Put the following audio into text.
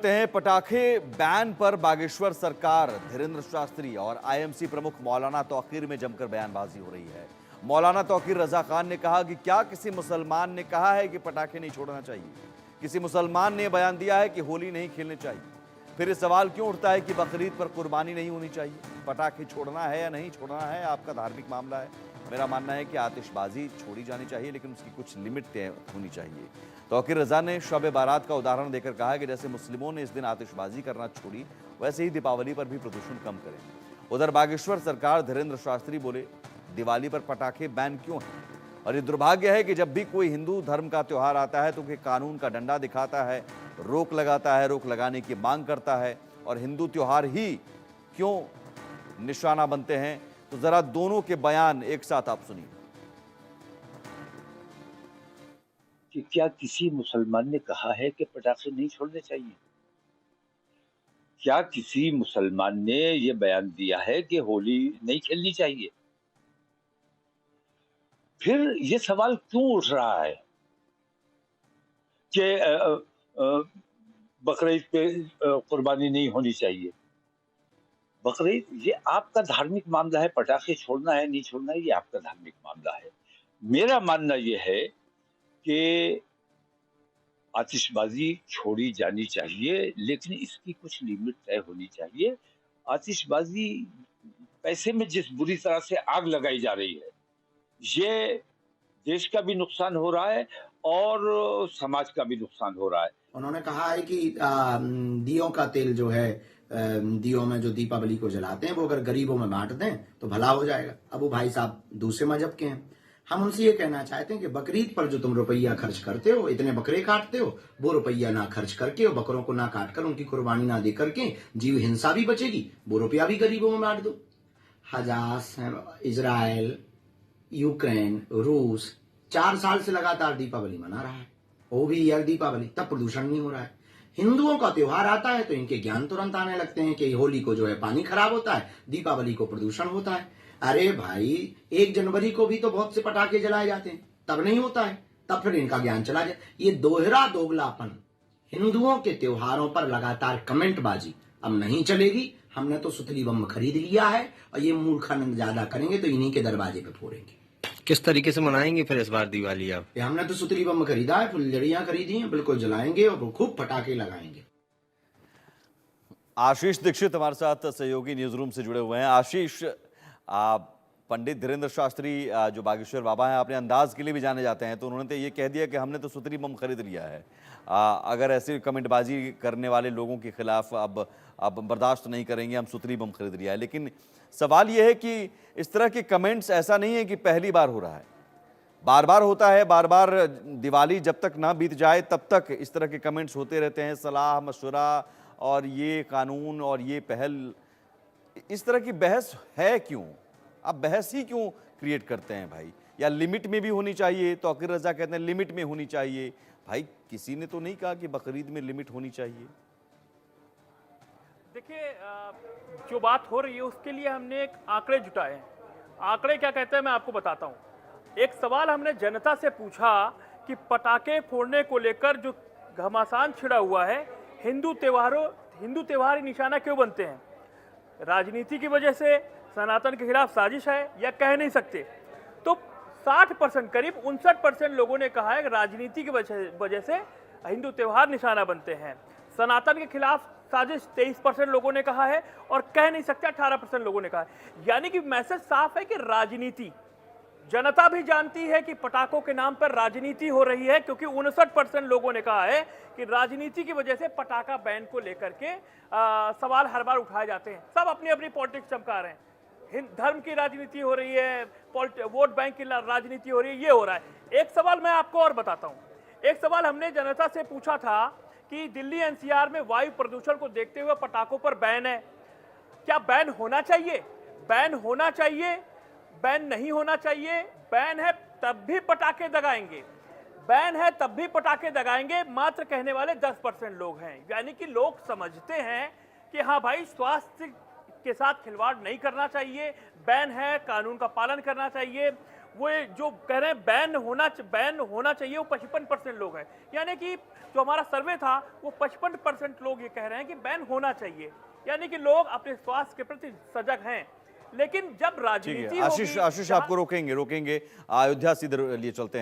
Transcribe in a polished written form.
करते हैं पटाखे बैन पर बागेश्वर सरकार। धीरेन्द्र शास्त्री और आईएमसी प्रमुख मौलाना तौकीर में जमकर बयानबाजी हो रही है। मौलाना तौकीर रजा खान ने कहा कि क्या किसी मुसलमान ने कहा है कि पटाखे नहीं छोड़ना चाहिए? किसी मुसलमान ने बयान दिया है कि होली नहीं खेलनी चाहिए? फिर ये सवाल क्यों उठता है कि बकरीद पर कुर्बानी नहीं होनी चाहिए? पटाखे छोड़ना है या नहीं छोड़ना है आपका धार्मिक मामला है। मेरा मानना है कि आतिशबाजी छोड़ी जानी चाहिए, लेकिन उसकी कुछ लिमिट तय होनी चाहिए। तौकीर रजा ने शब बारात का उदाहरण देकर कहा कि जैसे मुस्लिमों ने इस दिन आतिशबाजी करना छोड़ी, वैसे ही दीपावली पर भी प्रदूषण कम करें। उधर बागेश्वर सरकार धीरेन्द्र शास्त्री बोले, दिवाली पर पटाखे बैन क्यों हैं? और ये दुर्भाग्य है कि जब भी कोई हिंदू धर्म का त्यौहार आता है तो कि कानून का डंडा दिखाता है, रोक लगाता है, रोक लगाने की मांग करता है, और हिंदू त्यौहार ही क्यों निशाना बनते हैं। तो जरा दोनों के बयान एक साथ आप सुनिए। कि क्या किसी मुसलमान ने कहा है कि पटाखे नहीं छोड़ने चाहिए? क्या किसी मुसलमान ने यह बयान दिया है कि होली नहीं खेलनी चाहिए? फिर ये सवाल क्यों उठ रहा है कि बकरीद पे कुर्बानी नहीं होनी चाहिए? बकरीद ये आपका धार्मिक मामला है, पटाखे छोड़ना है नहीं छोड़ना है ये आपका धार्मिक मामला है। मेरा मानना यह है कि आतिशबाजी छोड़ी जानी चाहिए, लेकिन इसकी कुछ लिमिट तय होनी चाहिए। आतिशबाजी पैसे में जिस बुरी तरह से आग लगाई जा रही है, ये देश का भी नुकसान हो रहा है और समाज का भी नुकसान हो रहा है। उन्होंने कहा है कि दियों का तेल जो है, दियों में जो दीपावली को जलाते हैं, वो अगर गरीबों में बांट दें तो भला हो जाएगा। अब वो भाई साहब दूसरे मजहब के हैं। हम उनसे ये कहना चाहते हैं कि बकरीद पर जो तुम रुपया खर्च करते हो, इतने बकरे काटते हो, वो रुपया ना खर्च करके और बकरों को ना काट कर, उनकी कुर्बानी ना दे करके जीव हिंसा भी बचेगी, वो रुपया भी गरीबों में बांट दो। हजास, इजराइल, यूक्रेन, रूस 4 साल से लगातार दीपावली मना रहा है, वो भी यार दीपावली, तब प्रदूषण नहीं हो रहा है। हिंदुओं का त्योहार आता है तो इनके ज्ञान तुरंत आने लगते हैं कि होली को जो है पानी खराब होता है, दीपावली को प्रदूषण होता है। अरे भाई, 1 जनवरी को भी तो बहुत से पटाखे जलाए जाते हैं, तब नहीं होता है, तब फिर इनका ज्ञान चला जाए। ये दोहरा दोगलापन, हिंदुओं के त्योहारों पर लगातार कमेंटबाजी अब नहीं चलेगी। हमने तो सुतली बम खरीद लिया है और ये मूर्खानंद ज्यादा करेंगे तो इन्हीं के दरवाजे पे फोड़ेंगे। किस तरीके से मनाएंगे फिर इस बार दिवाली आप? हमने तो सुतली बम खरीदा है, फुलझड़ियां खरीदी हैं, बिल्कुल जलाएंगे और खूब पटाखे लगाएंगे। आशीष दीक्षित हमारे साथ सहयोगी न्यूज रूम से जुड़े हुए हैं। आशीष, पंडित धीरेन्द्र शास्त्री जो बागेश्वर बाबा हैं, अपने अंदाज के लिए भी जाने जाते हैं, तो उन्होंने तो ये कह दिया कि हमने तो सुतली बम खरीद लिया है। अगर ऐसी कमेंटबाजी करने वाले लोगों के खिलाफ अब बर्दाश्त नहीं करेंगे, हम सुतली बम खरीद लिया है। लेकिन सवाल यह है कि इस तरह के कमेंट्स ऐसा नहीं है कि पहली बार हो रहा है, बार बार होता है। बार बार दिवाली जब तक ना बीत जाए तब तक इस तरह के कमेंट्स होते रहते हैं, सलाह मशवरा और ये कानून और ये पहल। इस तरह की बहस है क्यों? आप बहस ही क्यों क्रिएट करते हैं भाई? या लिमिट में भी होनी चाहिए। तौकीर रजा कहते हैं लिमिट में होनी चाहिए। भाई, किसी ने तो नहीं कहा कि बकरीद में लिमिट होनी चाहिए। देखिए, जो बात हो रही है उसके लिए हमने एक आंकड़े जुटाए हैं। आंकड़े क्या कहते हैं मैं आपको बताता हूँ। एक सवाल हमने जनता से पूछा कि पटाखे फोड़ने को लेकर जो घमासान छिड़ा हुआ है, हिंदू त्योहार ही निशाना क्यों बनते हैं? राजनीति की वजह से, सनातन के खिलाफ साजिश है, या कह नहीं सकते? तो 60%, करीब 59% लोगों ने कहा है कि राजनीति की वजह से हिंदू त्योहार निशाना बनते हैं। सनातन के खिलाफ साजिश 23% लोगों ने कहा है, और कह नहीं सकते 18% लोगों ने कहा है। यानी कि मैसेज साफ है कि राजनीति, जनता भी जानती है कि पटाखों के नाम पर राजनीति हो रही है, क्योंकि 59% लोगों ने कहा है कि राजनीति की वजह से पटाखा बैन को लेकर के सवाल हर बार उठाए जाते हैं। सब अपनी अपनी पॉलिटिक्स चमका रहे हैं। धर्म की राजनीति हो रही है, वोट बैंक की राजनीति हो रही है, ये हो रहा है। एक सवाल मैं आपको और बताता हूं। एक सवाल हमने जनता से पूछा था कि दिल्ली एनसीआर में वायु प्रदूषण को देखते हुए पटाखों पर बैन है, क्या बैन होना चाहिए? बैन होना चाहिए, बैन नहीं होना चाहिए? बैन है तब भी पटाखे दगाएंगे, बैन है तब भी पटाखे दगाएंगे, मात्र कहने वाले 10% लोग हैं। यानी कि लोग समझते हैं कि हाँ भाई, स्वास्थ्य के साथ खिलवाड़ नहीं करना चाहिए, बैन है, कानून का पालन करना चाहिए। वो जो कह रहे हैं बैन होना चाहिए, वो 55% लोग हैं। यानी कि जो हमारा सर्वे था वो 55% लोग ये कह रहे हैं कि बैन होना चाहिए, यानी कि लोग अपने स्वास्थ्य के प्रति सजग हैं। लेकिन जब ठीक राजनीति है, आशीष होगी, आशीष जहाँ- आपको रोकेंगे अयोध्या सीधे लिए चलते हैं।